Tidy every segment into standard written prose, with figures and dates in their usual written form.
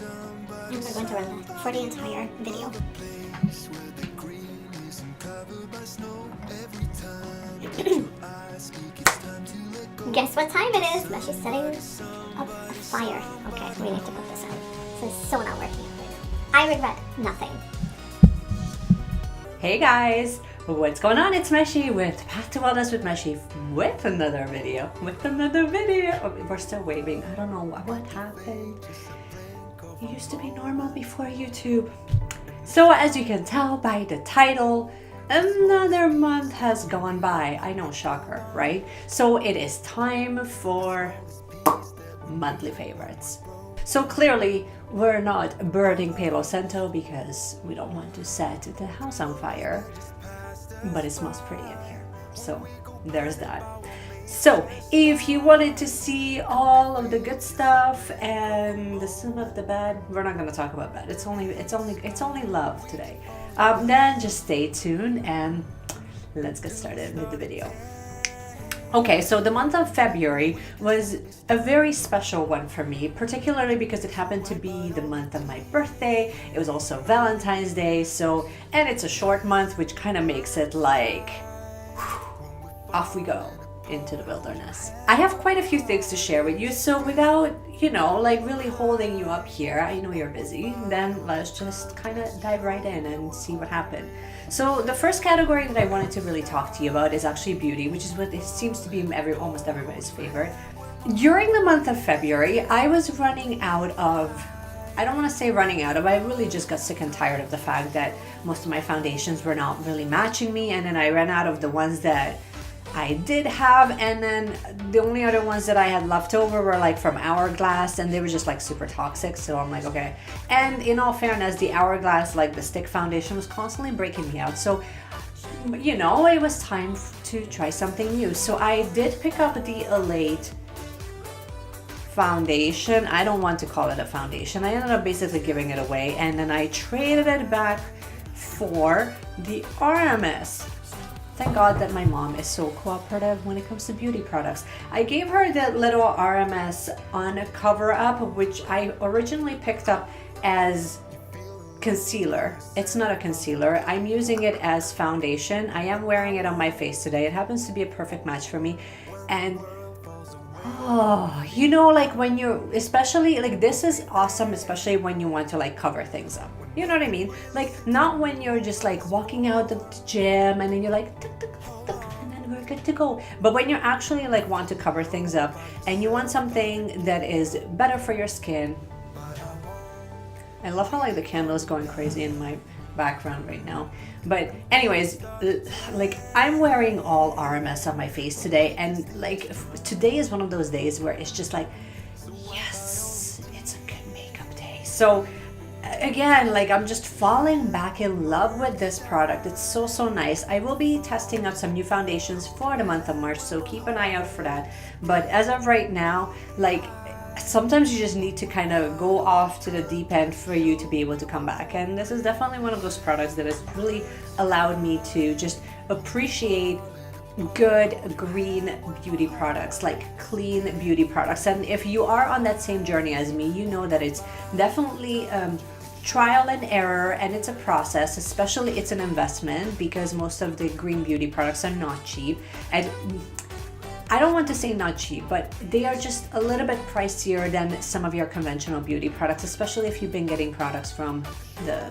And we're going to run that for the entire video. Guess what time it is? She's setting up a fire. Okay, we need to put this out. This is so not working out right now. I regret nothing. Hey guys, what's going on? It's Meshi with Path to Wellness with Meshi with another video. Oh, we're still waving. I don't know what happened. It used to be normal before YouTube. So as you can tell by the title, another month has gone by. I know, shocker, right? So it is time for monthly favorites. So clearly we're not burning Palo Santo because we don't want to set the house on fire, but it smells pretty in here. So there's that. So if you wanted to see all of the good stuff and some of the bad, we're not going to talk about bad. It's only love today. Then just stay tuned and let's get started with the video. Okay, so the month of February was a very special one for me, particularly because it happened to be the month of my birthday. It was also Valentine's Day, and it's a short month, which kind of makes it like, off we go into the wilderness. I have quite a few things to share with you, so without, really holding you up here, I know you're busy, then let's just kind of dive right in and see what happened. So the first category that I wanted to really talk to you about is actually beauty, which is what it seems to be almost everybody's favorite. During the month of February, I was running out of, I don't want to say running out of, I really just got sick and tired of the fact that most of my foundations were not really matching me, and then I ran out of the ones that I did have, and then the only other ones that I had left over were like from Hourglass, and they were just like super toxic, so I'm like, okay. And in all fairness, the Hourglass, like the stick foundation, was constantly breaking me out, so it was time to try something new. So I did pick up the Elate foundation. I don't want to call it a foundation. I ended up basically giving it away, and then I traded it back for the RMS. Thank God that my mom is so cooperative when it comes to beauty products. I gave her the little RMS on cover up, which I originally picked up as concealer. It's not a concealer. I'm using it as foundation. I am wearing it on my face today. It happens to be a perfect match for me. And like when you're, especially like this is awesome, especially when you want to like cover things up. You know what I mean? Like not when you're just like walking out the gym and then you're like, tuk, tuk, tuk, and then we're good to go. But when you actually like want to cover things up and you want something that is better for your skin. I love how like the candle is going crazy in my background right now. But anyways, like I'm wearing all RMS on my face today, and like today is one of those days where it's just like, yes, it's a good makeup day. So again, like I'm just falling back in love with this product. It's so nice. I will be testing out some new foundations for the month of March, so keep an eye out for that. But as of right now, like sometimes you just need to kind of go off to the deep end for you to be able to come back, and this is definitely one of those products that has really allowed me to just appreciate good green beauty products, like clean beauty products. And if you are on that same journey as me, you know that it's definitely trial and error, and it's a process, especially it's an investment, because most of the green beauty products are not cheap. And I don't want to say not cheap, but they are just a little bit pricier than some of your conventional beauty products, especially if you've been getting products from the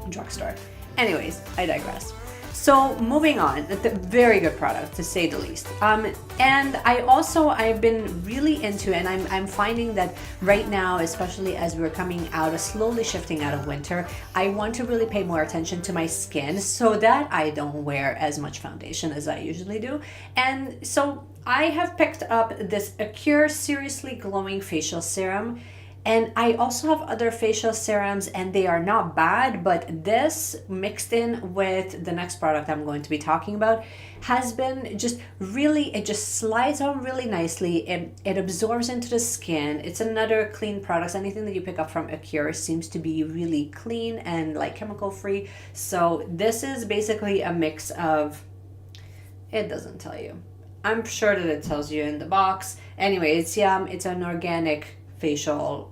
drugstore. Anyways, I digress. So moving on, the very good product to say the least. And I've been really into, and I'm finding that right now, especially as we're coming out, slowly shifting out of winter, I want to really pay more attention to my skin so that I don't wear as much foundation as I usually do. And so I have picked up this Aquarius Seriously Glowing Facial Serum. And I also have other facial serums, and they are not bad, but this mixed in with the next product I'm going to be talking about has been just really, it just slides on really nicely. It absorbs into the skin. It's another clean product. Anything that you pick up from Aquarius seems to be really clean and like chemical free. So this is basically a mix of, it doesn't tell you. I'm sure that it tells you in the box. Anyway, it's an organic facial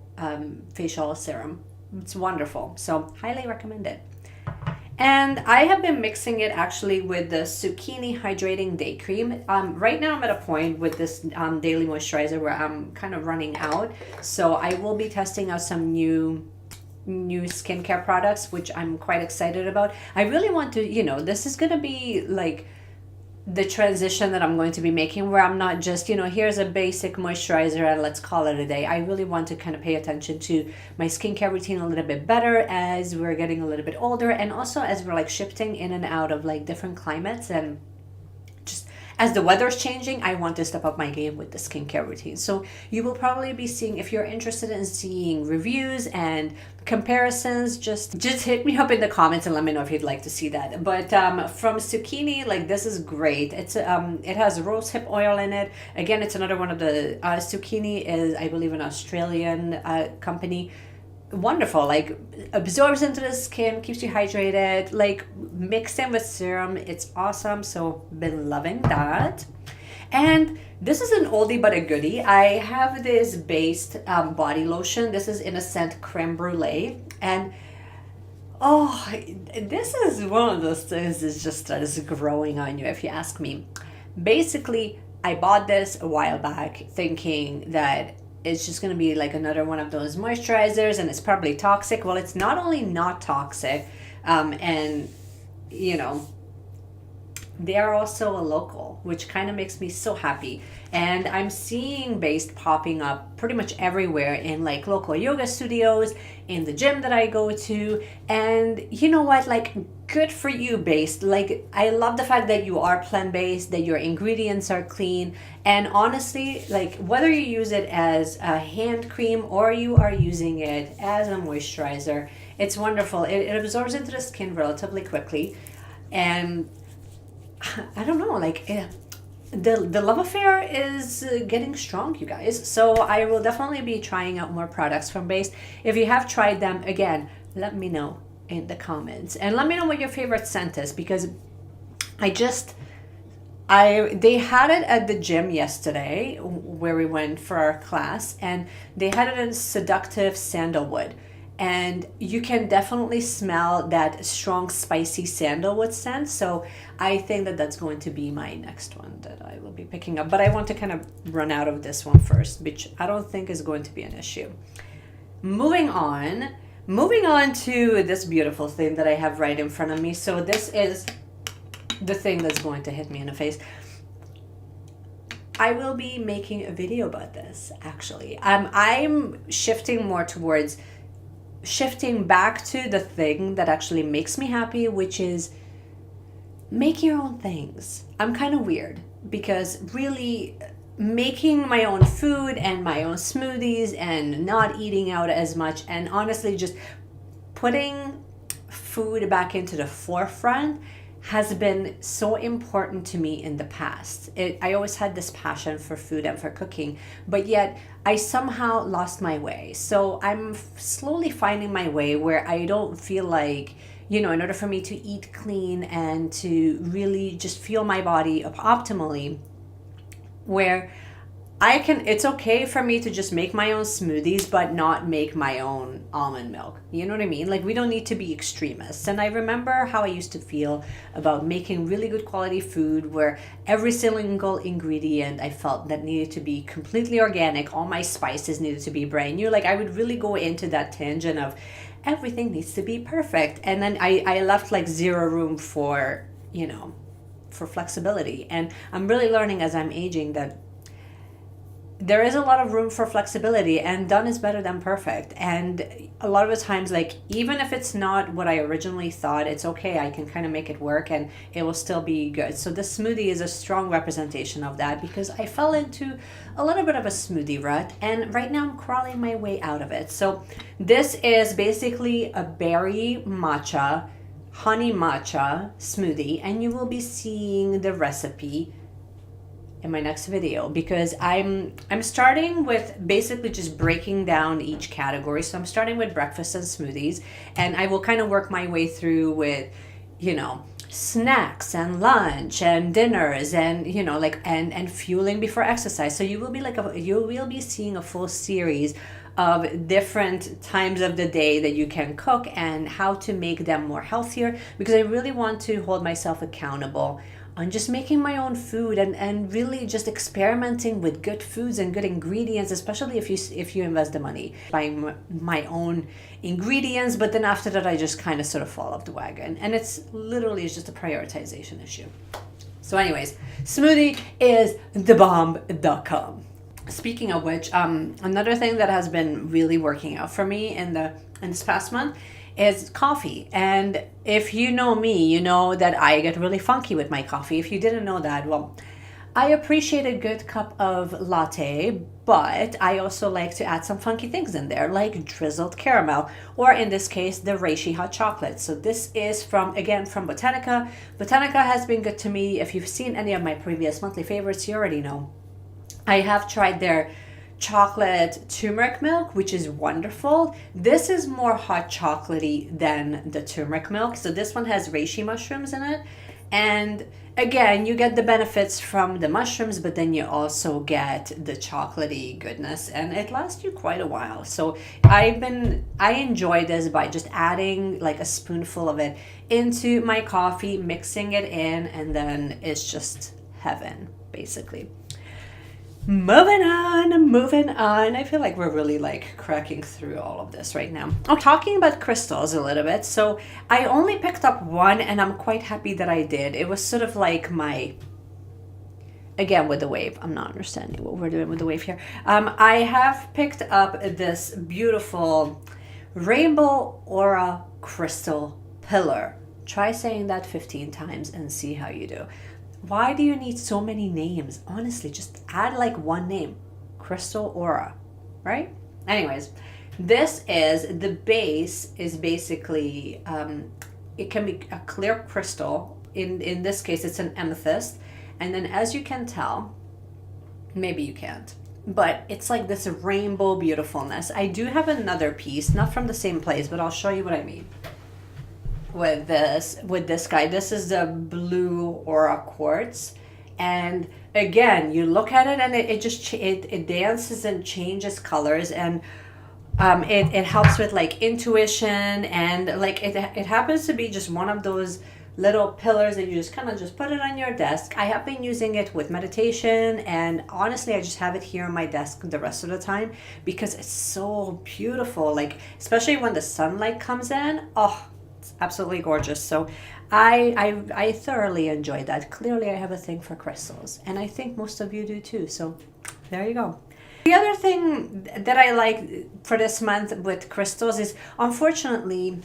facial serum. It's wonderful. So highly recommend it. And I have been mixing it actually with the Zucchini Hydrating Day Cream. Right now I'm at a point with this daily moisturizer where I'm kind of running out. So I will be testing out some new skincare products, which I'm quite excited about. I really want to, this is going to be like the transition that I'm going to be making, where I'm not just, here's a basic moisturizer and let's call it a day. I really want to kind of pay attention to my skincare routine a little bit better as we're getting a little bit older, and also as we're like shifting in and out of like different climates, and just as the weather's changing, I want to step up my game with the skincare routine. So you will probably be seeing, if you're interested in seeing reviews and comparisons, just hit me up in the comments and let me know if you'd like to see that. But from Zucchini, like, this is great. It's it has rosehip oil in it. Again, it's another one of the Zucchini is, I believe, an Australian company. Wonderful, like absorbs into the skin, keeps you hydrated, like mixed in with serum. It's awesome. So been loving that. And this is an oldie but a goodie. I have this based body lotion. This is in a scent creme brulee, and oh, this is one of those things that is growing on you, if you ask me. Basically, I bought this a while back thinking that it's just going to be like another one of those moisturizers and it's probably toxic. Well, it's not only not toxic, and they are also a local, which kind of makes me so happy. And I'm seeing Based popping up pretty much everywhere in like local yoga studios, in the gym that I go to. And you know what, like, good for you, Based. Like, I love the fact that you are plant-based, that your ingredients are clean. And honestly, like, whether you use it as a hand cream or you are using it as a moisturizer, it's wonderful. It absorbs into the skin relatively quickly. And I don't know, like, the love affair is getting strong, you guys. So I will definitely be trying out more products from Based. If you have tried them, again, let me know in the comments. And let me know what your favorite scent is, because they had it at the gym yesterday where we went for our class, and they had it in seductive sandalwood. And you can definitely smell that strong, spicy sandalwood scent. So I think that that's going to be my next one that I will be picking up. But I want to kind of run out of this one first, which I don't think is going to be an issue. Moving on to this beautiful thing that I have right in front of me. So this is the thing that's going to hit me in the face. I will be making a video about this, actually. I'm shifting more towards shifting back to the thing that actually makes me happy, which is make your own things. I'm kind of weird, because really making my own food and my own smoothies and not eating out as much, and honestly just putting food back into the forefront has been so important to me in the past. I always had this passion for food and for cooking, but yet I somehow lost my way. So I'm slowly finding my way where I don't feel like, in order for me to eat clean and to really just feel my body optimally, where it's okay for me to just make my own smoothies, but not make my own almond milk. You know what I mean? Like, we don't need to be extremists. And I remember how I used to feel about making really good quality food, where every single ingredient I felt that needed to be completely organic. All my spices needed to be brand new. Like, I would really go into that tangent of everything needs to be perfect. And then I left like zero room for, for flexibility. And I'm really learning as I'm aging that there is a lot of room for flexibility, and done is better than perfect. And a lot of the times, like, even if it's not what I originally thought, it's okay. I can kind of make it work and it will still be good. So this smoothie is a strong representation of that, because I fell into a little bit of a smoothie rut, and right now I'm crawling my way out of it. So this is basically a berry matcha, honey matcha smoothie, and you will be seeing the recipe in my next video, because I'm starting with basically just breaking down each category. So I'm starting with breakfast and smoothies, and I will kind of work my way through with, snacks and lunch and dinners and, and fueling before exercise. So you will be seeing a full series of different times of the day that you can cook and how to make them more healthier, because I really want to hold myself accountable on just making my own food and really just experimenting with good foods and good ingredients, especially if you invest the money buying my own ingredients. But then after that, I just kind of sort of fall off the wagon, and it's just a prioritization issue. So anyways, Smoothie is thebomb.com. Speaking of which, another thing that has been really working out for me in this past month is coffee. And if you know me, you know that I get really funky with my coffee. If you didn't know that, well, I appreciate a good cup of latte, but I also like to add some funky things in there, like drizzled caramel, or in this case, the reishi hot chocolate. So this is from Botanica. Botanica has been good to me. If you've seen any of my previous monthly favorites, you already know. I have tried their chocolate turmeric milk, which is wonderful. This is more hot chocolatey than the turmeric milk. So this one has reishi mushrooms in it. And again, you get the benefits from the mushrooms, but then you also get the chocolatey goodness, and it lasts you quite a while. So I enjoy this by just adding like a spoonful of it into my coffee, mixing it in, and then it's just heaven, basically. Moving on. I feel like we're really like cracking through all of this right now. I'm talking about crystals a little bit. So I only picked up one, and I'm quite happy that I did. It was sort of like again with the wave. I'm not understanding what we're doing with the wave here. I have picked up this beautiful rainbow aura crystal pillar. Try saying that 15 times and see how you do. Why do you need so many names? Honestly, just add like one name. Crystal Aura, right? Anyways, the base is basically, it can be a clear crystal. In this case, it's an amethyst. And then as you can tell, maybe you can't, but it's like this rainbow beautifulness. I do have another piece, not from the same place, but I'll show you what I mean. With this guy, this is the blue aura quartz, and again, you look at it and it dances and changes colors, and it helps with like intuition, and like it happens to be just one of those little pillars that you just kind of just put it on your desk. I have been using it with meditation, and honestly, I just have it here on my desk the rest of the time because it's so beautiful, like especially when the sunlight comes in. Oh, it's absolutely gorgeous. So I thoroughly enjoyed that. Clearly I have a thing for crystals, and I think most of you do too. So there you go. The other thing that I like for this month with crystals is, unfortunately,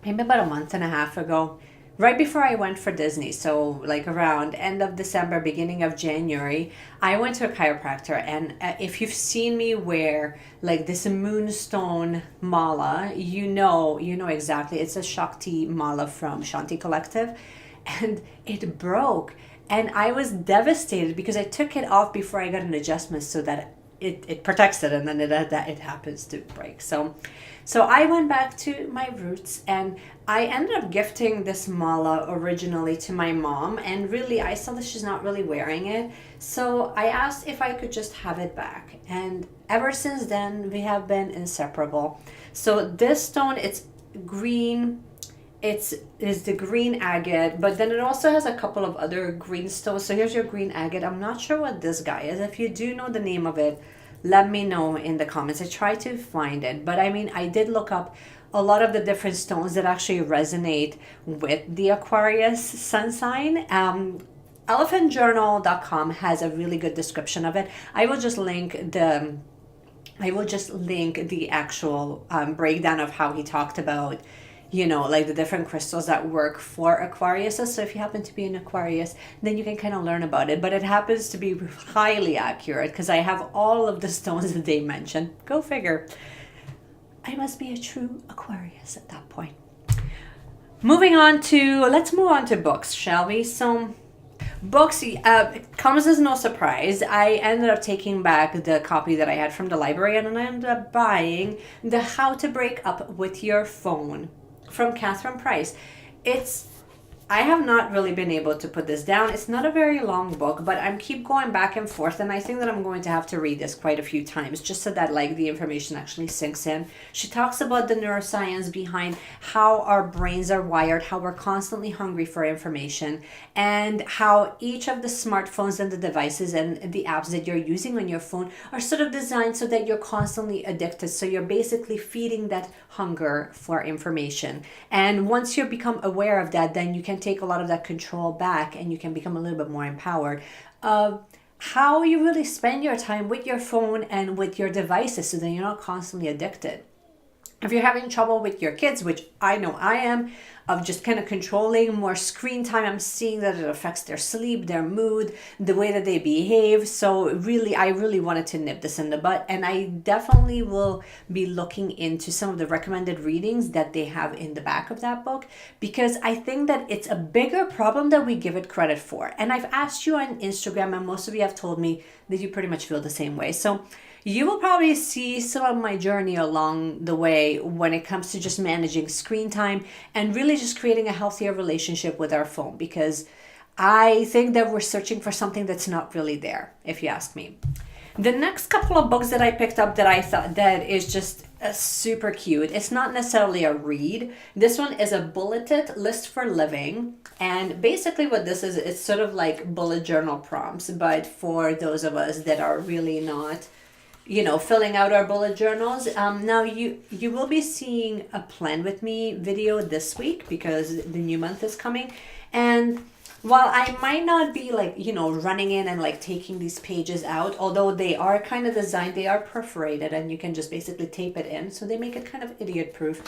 maybe about a month and a half ago, right before I went for Disney, so like around end of December, beginning of January, I went to a chiropractor. And if you've seen me wear like this moonstone mala, you know exactly. It's a Shakti mala from Shanti Collective, and it broke. And I was devastated because I took it off before I got an adjustment so that it protects it, and then it happens to break. So I went back to my roots, and I ended up gifting this mala originally to my mom, and really I saw that she's not really wearing it. So I asked if I could just have it back, and ever since then we have been inseparable. So this stone, it's green. Is the green agate, but then it also has a couple of other green stones. So here's your green agate. I'm not sure what this guy is. If you do know the name of it, let me know in the comments. I tried to find it, but I mean, I did look up a lot of the different stones that actually resonate with the Aquarius sun sign. Elephantjournal.com has a really good description of it. I will just link the actual breakdown of how he talked about, like the different crystals that work for Aquarius. So if you happen to be an Aquarius, then you can kind of learn about it. But it happens to be highly accurate because I have all of the stones that they mentioned. Go figure. I must be a true Aquarius at that point. Let's move on to books, shall we? So books, comes as no surprise. I ended up taking back the copy that I had from the library, and then I ended up buying the How to Break Up with Your Phone from Catherine Price. It's I have not really been able to put this down. It's not a very long book, but I'm keep going back and forth, and I think that I'm going to have to read this quite a few times just so that like the information actually sinks in. She talks about the neuroscience behind how our brains are wired, how we're constantly hungry for information, and how each of the smartphones and the devices and the apps that you're using on your phone are sort of designed so that you're constantly addicted. So you're basically feeding that hunger for information. And once you become aware of that, then you can take a lot of that control back and you can become a little bit more empowered of how you really spend your time with your phone and with your devices so that you're not constantly addicted. If you're having trouble with your kids, which I know I am, of just kind of controlling more screen time, I'm seeing that it affects their sleep, their mood, the way that they behave. So really, I really wanted to nip this in the butt. And I definitely will be looking into some of the recommended readings that they have in the back of that book, because I think that it's a bigger problem than we give it credit for. And I've asked you on Instagram, and most of you have told me that you pretty much feel the same way. So you will probably see some of my journey along the way when it comes to just managing screen time and really just creating a healthier relationship with our phone, because I think that we're searching for something that's not really there, if you ask me. The next couple of books that I picked up that I thought that is just super cute. It's not necessarily a read. This one is a bulleted list for living. And basically what this is, it's sort of like bullet journal prompts, but for those of us that are really not, you know, filling out our bullet journals. Now you will be seeing a Plan With Me video this week because the new month is coming. And while I might not be like, you know, running in and like taking these pages out, although they are kind of designed, they are perforated and you can just basically tape it in. So they make it kind of idiot proof.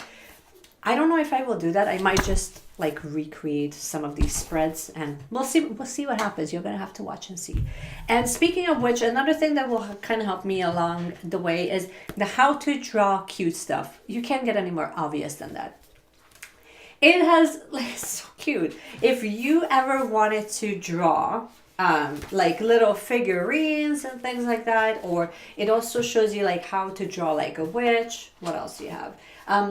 I don't know if I will do that. I might just like recreate some of these spreads and we'll see what happens. You're going to have to watch and see. And speaking of which, another thing that will kind of help me along the way is the how to draw cute stuff. You can't get any more obvious than that. It has like so cute. If you ever wanted to draw like little figurines and things like that, or it also shows you like how to draw like a witch. What else do you have?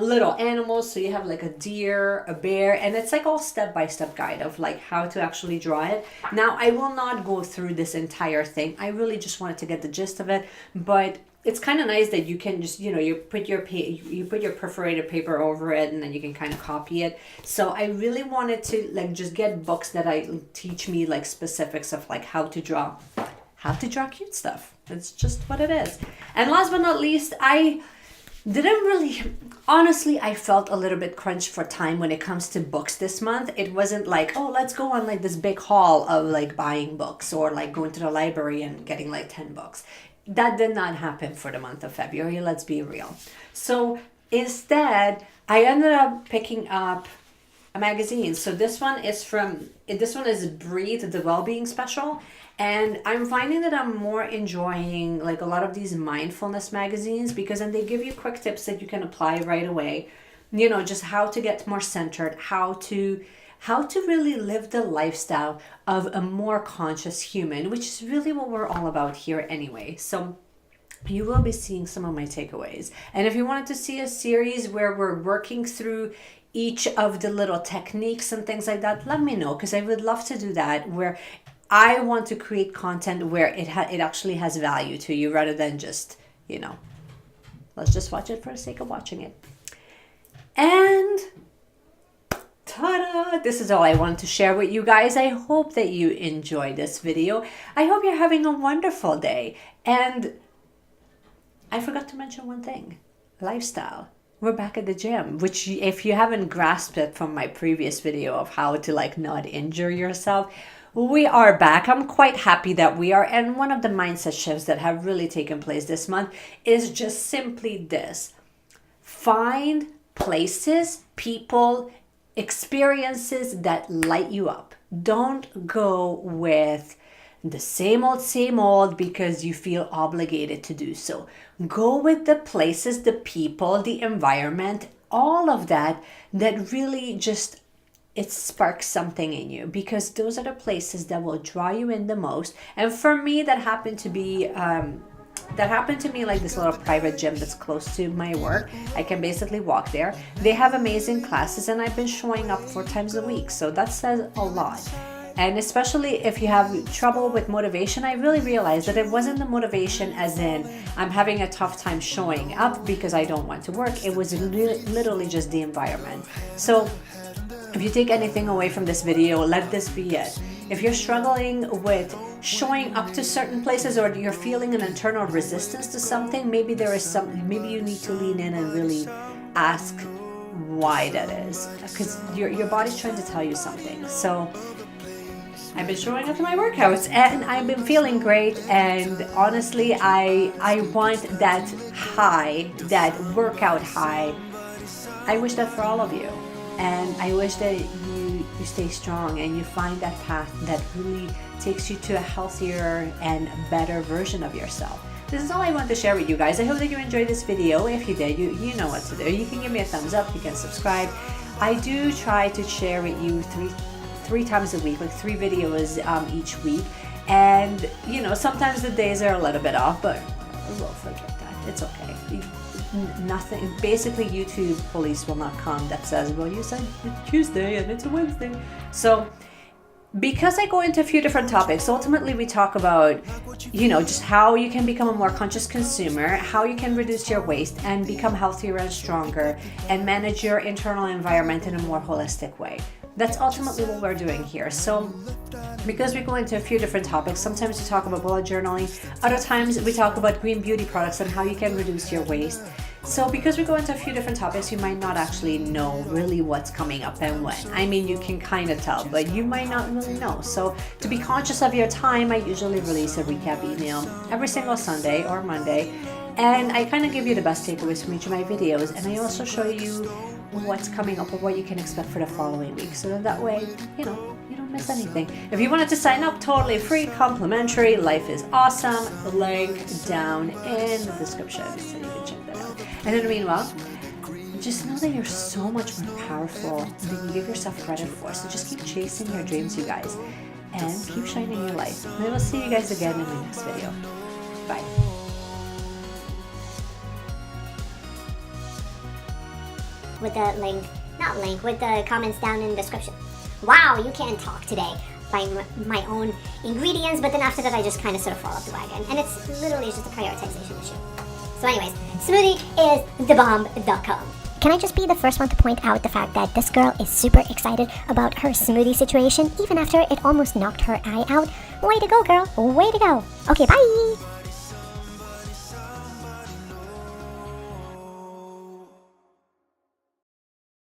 Little animals, so you have like a deer, a bear, and it's like all step-by-step guide of like how to actually draw it. Now I will not go through this entire thing. I really just wanted to get the gist of it, but it's kind of nice that you can just, you know, you put your perforated paper over it and then you can kind of copy it. So I really wanted to like just get books that teach me like specifics of like how to draw cute stuff. It's just what it is. And last but not least, I didn't really, honestly, I felt a little bit crunched for time when it comes to books this month. It wasn't like, oh, let's go on like this big haul of like buying books or like going to the library and getting like 10 books. That did not happen for the month of February, let's be real. So instead, I ended up picking up a magazine. So this one is Breathe, the Wellbeing Special. And I'm finding that I'm more enjoying like a lot of these mindfulness magazines because then they give you quick tips that you can apply right away. You know, just how to get more centered, how to really live the lifestyle of a more conscious human, which is really what we're all about here anyway. So you will be seeing some of my takeaways. And if you wanted to see a series where we're working through each of the little techniques and things like that, let me know, because I would love to do that, where I want to create content where it actually has value to you rather than just, you know, let's just watch it for the sake of watching it. And ta-da! This is all I wanted to share with you guys. I hope that you enjoyed this video. I hope you're having a wonderful day. And I forgot to mention one thing. Lifestyle. We're back at the gym, which if you haven't grasped it from my previous video of how to like not injure yourself, we are back. I'm quite happy that we are. And one of the mindset shifts that have really taken place this month is just simply this. Find places, people, experiences that light you up. Don't go with the same old because you feel obligated to do so. Go with the places, the people, the environment, all of that really just, it sparks something in you, because those are the places that will draw you in the most. And for me, that happened to be that happened to me, like this little private gym that's close to my work. I can basically walk there. They have amazing classes, and I've been showing up 4 times a week, so that says a lot. And especially if you have trouble with motivation, I really realized that it wasn't the motivation as in I'm having a tough time showing up because I don't want to work. It was literally just the environment. So if you take anything away from this video, let this be it. If you're struggling with showing up to certain places, or you're feeling an internal resistance to something, maybe maybe you need to lean in and really ask why that is, because your body's trying to tell you something. So I've been showing up to my workouts and I've been feeling great, and honestly I want that high, that workout high. I wish that for all of you, and I wish that you stay strong and you find that path that really takes you to a healthier and better version of yourself. This is all I want to share with you guys. I hope that you enjoyed this video. If you did, you know what to do. You can give me a thumbs up, you can subscribe. I do try to share with you three times a week, like 3 videos each week, and you know, sometimes the days are a little bit off, but we'll forget that. It's okay. Nothing, basically YouTube police will not come that says, well, you said it's Tuesday and it's a Wednesday. So because I go into a few different topics, ultimately we talk about, you know, just how you can become a more conscious consumer, how you can reduce your waste and become healthier and stronger, and manage your internal environment in a more holistic way. That's ultimately what we're doing here. So because we go into a few different topics, sometimes we talk about bullet journaling, other times we talk about green beauty products and how you can reduce your waste. So because we go into a few different topics, you might not actually know really what's coming up and when. I mean, you can kind of tell, but you might not really know. So to be conscious of your time, I usually release a recap email every single Sunday or Monday, and I kind of give you the best takeaways from each of my videos, and I also show you what's coming up or what you can expect for the following week, so that way, you know, you don't miss anything. If you wanted to sign up, totally free, complimentary, life is awesome, link down in the description so you can check that out. And in the meanwhile, just know that you're so much more powerful than you give yourself credit for. So just keep chasing your dreams, you guys, and keep shining your light. And I will see you guys again in my next video. Bye. With the with the comments down in the description. Wow, you can't talk today. By my own ingredients, but then after that I just kind of sort of fall off the wagon. And it's literally just a prioritization issue. So anyways, Smoothie is thebomb.com. Can I just be the first one to point out the fact that this girl is super excited about her smoothie situation, even after it almost knocked her eye out? Way to go, girl. Way to go. Okay, bye.